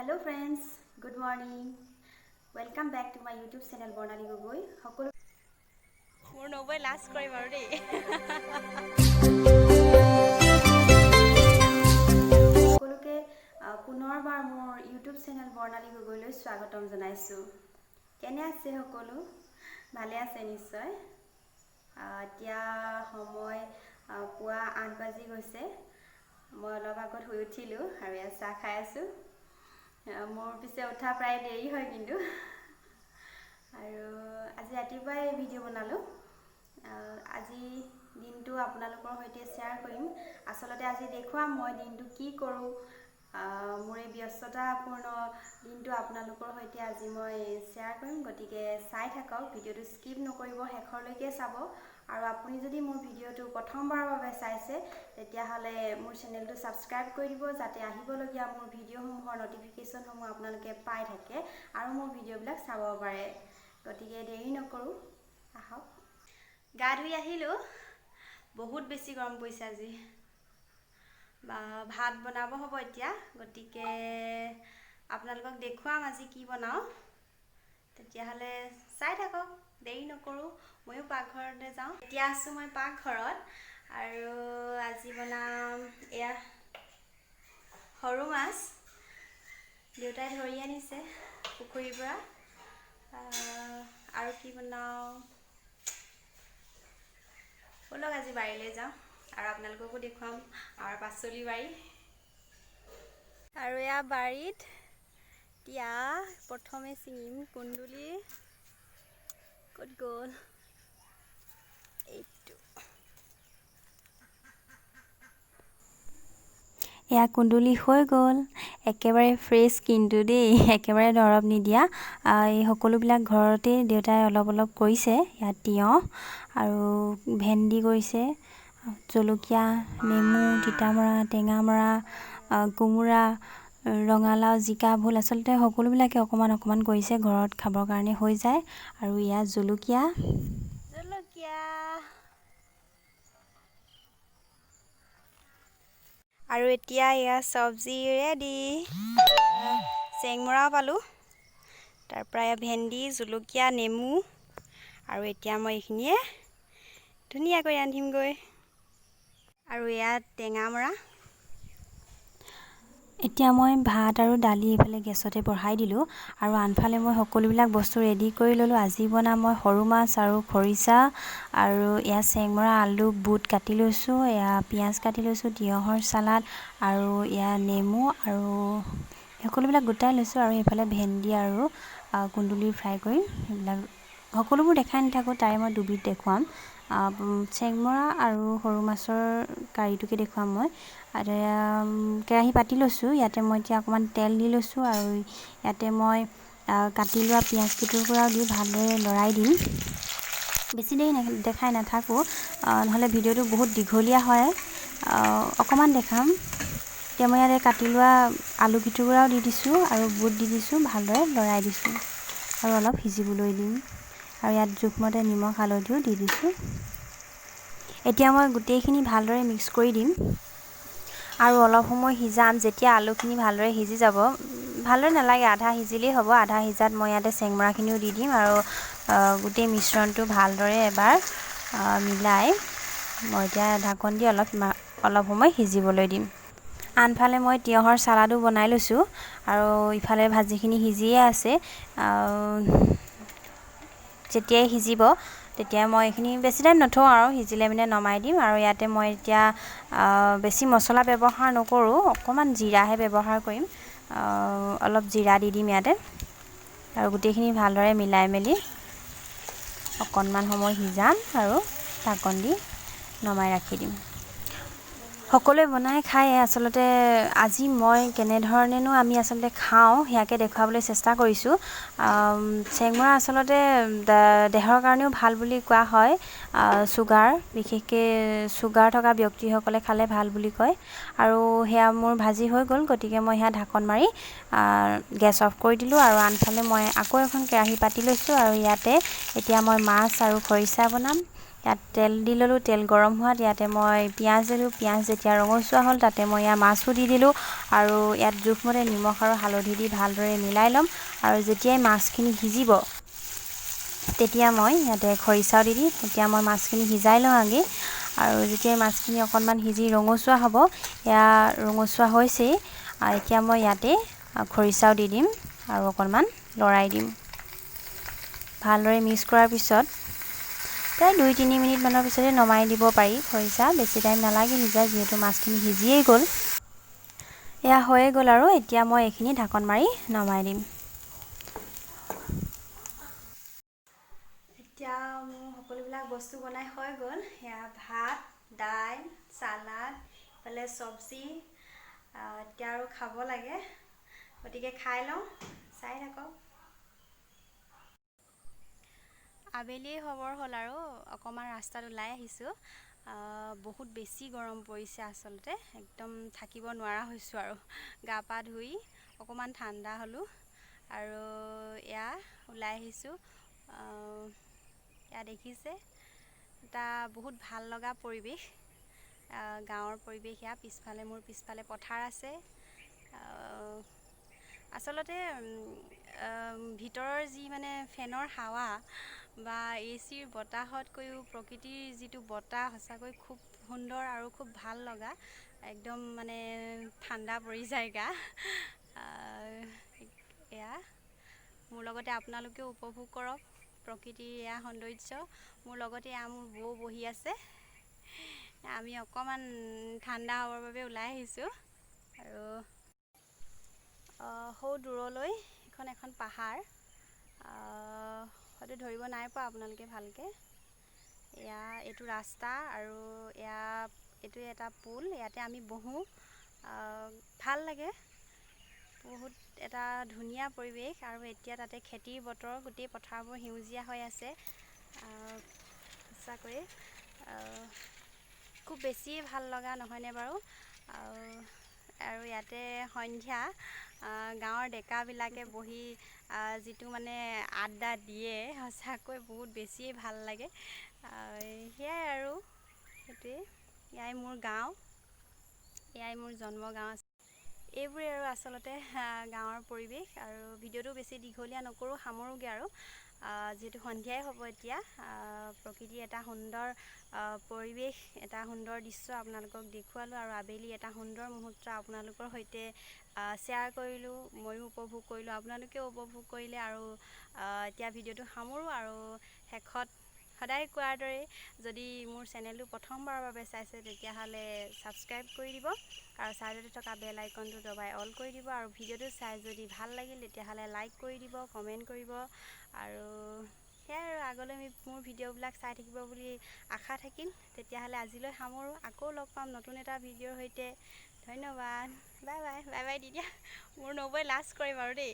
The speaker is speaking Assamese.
Hello friends, good morning. Welcome back to my YouTube channel Bornali Gogoi. মোৰ নবৈ লাষ্ট কৰিম আৰু দেই সকলোকে পুনৰবাৰ মোৰ YouTube channel Bornali Gogoi লৈ স্বাগতম জনাইছো। কেনে আছে সকলো? ভালে আছে নিশ্চয়। এতিয়া সময় পুৱা 8 বাজি গৈছে। মই অলপ আগত শুই উঠিলো আৰু এয়া চাহ খাই আছো। মোৰ পিছে উঠা প্ৰায় দেৰি হয় কিন্তু আৰু আজি ৰাতিপুৱাই ভিডিঅ' বনালো। আজি দিনটো আপোনালোকৰ সৈতে শ্বেয়াৰ কৰিম। আসলতে আজি দেখুৱাম মই দিনটো কি কৰোঁ। মোৰ এই ব্যস্ততাপূৰ্ণ দিনটো আপোনালোকৰ সৈতে আজি মই শ্বেয়াৰ কৰিম। গতিকে চাই থাকক, ভিডিঅ'টো স্কিপ নকৰিব, শেষলৈকে চাব। আৰু আপুনি যদি মোৰ ভিডিঅ'টো প্ৰথমবাৰৰ বাবে চাইছে তেতিয়াহ'লে মোৰ চেনেলটো ছাবস্ক্ৰাইব কৰি দিব, যাতে আহিবলগীয়া মোৰ ভিডিঅ'সমূহৰ নটিফিকেশ্যনসমূহ আপোনালোকে পাই থাকে আৰু মোৰ ভিডিঅ'বিলাক চাব পাৰে। গতিকে দেৰি নকৰোঁ, আহক। গা ধুই আহিলোঁ। বহুত বেছি গৰম পৰিছে আজি। ভাত বনাব হ'ব এতিয়া, গতিকে আপোনালোকক দেখুৱাম আজি কি বনাওঁ। তেতিয়াহ'লে চাই থাকক, দেৰি নকৰোঁ। ময়ো পাকঘৰতে যাওঁ। এতিয়া আছোঁ মই পাকঘৰত আৰু আজি বনাম এয়া সৰু মাছ। দেউতাই ধৰি আনিছে পুখুৰীৰ পৰা। আৰু কি বনাওঁ, ব'লক আজি বাৰীলৈ যাওঁ আৰু আপোনালোককো দেখুৱাম আমাৰ পাচলি বাৰী। আৰু এয়া বাৰীত এতিয়া প্ৰথমে ছিঙিম কুন্দুলি। ক'ত গ'ল এইটো? এয়া কুন্দুলি হৈ গ'ল, একেবাৰে ফ্ৰেছ কিন্তু দেই, একেবাৰে দৰৱ নিদিয়া। এই সকলোবিলাক ঘৰতে দেউতাই অলপ অলপ কৰিছে। ইয়াত তিয়ঁহ আৰু ভেন্দি কৰিছে, জলকীয়া, নেমু, তিতামৰা, টেঙামৰা, কোমোৰা, ৰঙালাও, জিকা, ভোল, আচলতে সকলোবিলাকে অকণমান অকণমান কৰিছে, ঘৰত খাবৰ কাৰণে হৈ যায়। আৰু ইয়াত জলকীয়া আৰু এতিয়া এয়া চব্জি ৰেডি। চেংমৰাও পালোঁ, তাৰপৰা এয়া ভেন্দি, জলকীয়া, নেমু, আৰু এতিয়া মই এইখিনিয়ে ধুনীয়াকৈ ৰান্ধিমগৈ। আৰু এয়া টেঙামৰা। এতিয়া মই ভাত আৰু দালি এইফালে গেছতে বঢ়াই দিলোঁ আৰু আনফালে মই সকলোবিলাক বস্তু ৰেডি কৰি ল'লোঁ। আজি বনাম মই সৰু মাছ আৰু খৰিচা, আৰু এয়া চেংমৰা, আলু, বুট কাটি লৈছোঁ, এয়া পিঁয়াজ কাটি লৈছোঁ, তিয়ঁহৰ চালাড, আৰু এয়া নেমু, আৰু সকলোবিলাক গোটাই লৈছোঁ। আৰু এইফালে ভেন্দি আৰু কুন্দুলি ফ্ৰাই কৰিম। সেইবিলাক সকলোবোৰ দেখাই নাথাকোঁ, তাৰে মই দুবিধ দেখুৱাম। চেংমৰা আৰু সৰু মাছৰ কাৰীটোকে দেখুৱাম মই। আৰু কেৰাহী পাতি লৈছোঁ। ইয়াতে মই এতিয়া অকণমান তেল দি লৈছোঁ আৰু ইয়াতে মই কাটি লোৱা পিঁয়াজ কেইটুকুৰাও দি ভালদৰে লৰাই দিম। বেছি দেৰি দেখাই নাথাকোঁ, নহ'লে ভিডিঅ'টো বহুত দীঘলীয়া হয়। অকণমান দেখাম। এতিয়া মই ইয়াতে কাটি লোৱা আলু কেইটুকুৰাও দি দিছোঁ আৰু বুট দি দিছোঁ, ভালদৰে লৰাই দিছোঁ আৰু অলপ সিজিবলৈ দিম। আৰু ইয়াত জোখমতে নিমখ হালধিও দি দিছোঁ। এতিয়া মই গোটেইখিনি ভালদৰে মিক্স কৰি দিম আৰু অলপ সময় সিজাম। যেতিয়া আলুখিনি ভালদৰে সিজি যাব, ভালদৰে নালাগে, আধা সিজিলেই হ'ব। আধা সিজাত মই ইয়াতে চেংমৰাখিনিও দি দিম আৰু গোটেই মিশ্ৰণটো ভালদৰে এবাৰ মিলাই মই এতিয়া ঢাকন দি অলপ সময় সিজিবলৈ দিম। আনফালে মই তিয়ঁহৰ চালাডো বনাই লৈছোঁ আৰু ইফালে ভাজিখিনি সিজিয়ে আছে। যেতিয়াই সিজিব তেতিয়া মই এইখিনি বেছি টাইম নথওঁ আৰু সিজিলে মানে নমাই দিম। আৰু ইয়াতে মই এতিয়া বেছি মছলা ব্যৱহাৰ নকৰোঁ, অকণমান জিৰাহে ব্যৱহাৰ কৰিম। অলপ জিৰা দি দিম ইয়াতে আৰু গোটেইখিনি ভালদৰে মিলাই মেলি অকণমান সময় সিজাম আৰু ঢাকন দি নমাই ৰাখি দিম। সকলোৱে বনাই খায়। আচলতে আজি মই কেনেধৰণেনো আমি আচলতে খাওঁ সেয়াকে দেখুৱাবলৈ চেষ্টা কৰিছোঁ। চেংমৰা আচলতে দেহৰ কাৰণেও ভাল বুলি কোৱা হয়। চুগাৰ, বিশেষকৈ চুগাৰ থকা ব্যক্তিসকলে খালে ভাল বুলি কয়। আৰু সেয়া মোৰ ভাজি হৈ গ'ল, গতিকে মই সেয়া ঢাকন মাৰি গেছ অফ কৰি দিলোঁ। আৰু আনফালে মই আকৌ এখন কেৰাহী পাতি লৈছোঁ আৰু ইয়াতে এতিয়া মই মাছ আৰু খৰিচা বনাম। ইয়াত তেল দি ল'লোঁ। তেল গৰম হোৱাত ইয়াতে মই পিঁয়াজ দিলোঁ। পিঁয়াজ যেতিয়া ৰঙচুৱা হ'ল তাতে মই ইয়াত মাছো দি দিলোঁ আৰু ইয়াত জোখমতে নিমখ আৰু হালধি দি ভালদৰে মিলাই ল'ম। আৰু যেতিয়াই মাছখিনি সিজিব তেতিয়া মই ইয়াতে খৰিচাও দি দিম। এতিয়া মই মাছখিনি সিজাই লওঁ আগে, আৰু যেতিয়াই মাছখিনি অকণমান সিজি ৰঙচুৱা হ'ব, এয়া ৰঙচুৱা হৈছেই, এতিয়া মই ইয়াতে খৰিচাও দি দিম আৰু অকণমান লৰাই দিম। ভালদৰে মিক্স কৰাৰ পিছত প্ৰায় 2-3 মিনিটমানৰ পিছতে নমাই দিব পাৰি খৰিচা। বেছি টাইম নালাগে সিজা, যিহেতু মাছখিনি সিজিয়েই গ'ল। এয়া হৈয়ে গ'ল আৰু এতিয়া মই এইখিনি ঢাকন মাৰি নমাই দিম। এতিয়া মোৰ সকলোবিলাক বস্তু বনাই হৈ গ'ল। এয়া ভাত, দাইল, চালাড, ইফালে চব্জি। এতিয়া আৰু খাব লাগে, গতিকে খাই লওঁ, চাই থাকক। আবেলি খবৰ হ'ল আৰু অকণমান ৰাস্তাত ওলাই আহিছোঁ। বহুত বেছি গৰম পৰিছে আচলতে, একদম থাকিব নোৱাৰা হৈছোঁ আৰু। গা পা ধুই অকণমান ঠাণ্ডা হ'লোঁ আৰু এয়া ওলাই আহিছোঁ। এয়া দেখিছে, এটা বহুত ভাল লগা পৰিৱেশ, গাঁৱৰ পৰিৱেশ। এয়া মোৰ পিছফালে পথাৰ আছে। আচলতে ভিতৰৰ যি মানে ফেনৰ হাৱা বা AC ৰ বতাহতকৈও প্ৰকৃতিৰ যিটো বতাহ সঁচাকৈ খুব সুন্দৰ আৰু খুব ভাল লগা। একদম মানে ঠাণ্ডা পৰি যায় গা। এয়া মোৰ লগতে আপোনালোকেও উপভোগ কৰক প্ৰকৃতিৰ এয়া সৌন্দৰ্য। মোৰ লগতে এয়া মোৰ বৌ বহি আছে। আমি অকণমান ঠাণ্ডা হ'বৰ বাবে ওলাই আহিছোঁ। আৰু সৌ দূৰলৈ এইখন এখন পাহাৰ, হয়তো ধৰিব নাই পোৱা আপোনালোকে ভালকৈ। এয়া এইটো ৰাস্তা আৰু এইটো এটা পুল, ইয়াতে আমি বহোঁ। ভাল লাগে, বহুত এটা ধুনীয়া পৰিৱেশ। আৰু এতিয়া তাতে খেতিৰ বতৰ, গোটেই পথাৰবোৰ সেউজীয়া হৈ আছে। সঁচাকৈয়ে খুব বেছি ভাল লগা নহয়নে বাৰু? আৰু ইয়াতে সন্ধ্যা গাঁৱৰ ডেকাবিলাকে বহি যিটো মানে আড্ডা দিয়ে, সঁচাকৈ বহুত বেছিয়ে ভাল লাগে। সেয়াই আৰু, সেইটোৱে। এয়াই মোৰ গাঁও, এয়াই মোৰ জন্ম গাঁও আছে। এইবোৰেই আৰু আচলতে গাঁৱৰ পৰিৱেশ। আৰু ভিডিঅ'টো বেছি দীঘলীয়া নকৰোঁ, সামৰোঁগৈ আৰু। যিহেতু সন্ধিয়াই হ'ব এতিয়া। প্ৰকৃতিৰ এটা সুন্দৰ পৰিৱেশ, এটা সুন্দৰ দৃশ্য আপোনালোকক দেখুৱালোঁ, আৰু আবেলি এটা সুন্দৰ মুহূৰ্ত আপোনালোকৰ সৈতে শ্বেয়াৰ কৰিলোঁ। ময়ো উপভোগ কৰিলোঁ, আপোনালোকেও উপভোগ কৰিলে। আৰু এতিয়া ভিডিঅ'টো সামৰোঁ, আৰু শেষত সদায় কোৱাৰ দৰে, যদি মোৰ চেনেলটো প্ৰথমবাৰৰ বাবে চাইছে তেতিয়াহ'লে ছাবস্ক্ৰাইব কৰি দিব, আৰু চাইডতে থকা বেল আইকনটো দবাই অল কৰি দিব। আৰু ভিডিঅ'টো চাই যদি ভাল লাগিল তেতিয়াহ'লে লাইক কৰি দিব, কমেণ্ট কৰিব। আৰু সেয়াই আৰু, আগলৈ মোৰ ভিডিঅ'বিলাক চাই থাকিব বুলি আশা থাকিল। তেতিয়াহ'লে আজিলৈ সামৰোঁ, আকৌ লগ পাম নতুন এটা ভিডিঅ'ৰ সৈতে। ধন্যবাদ। Bye bye. Bye by the দিয়া। মোৰ নবৌৱে লাজ কৰে বাৰু দেই।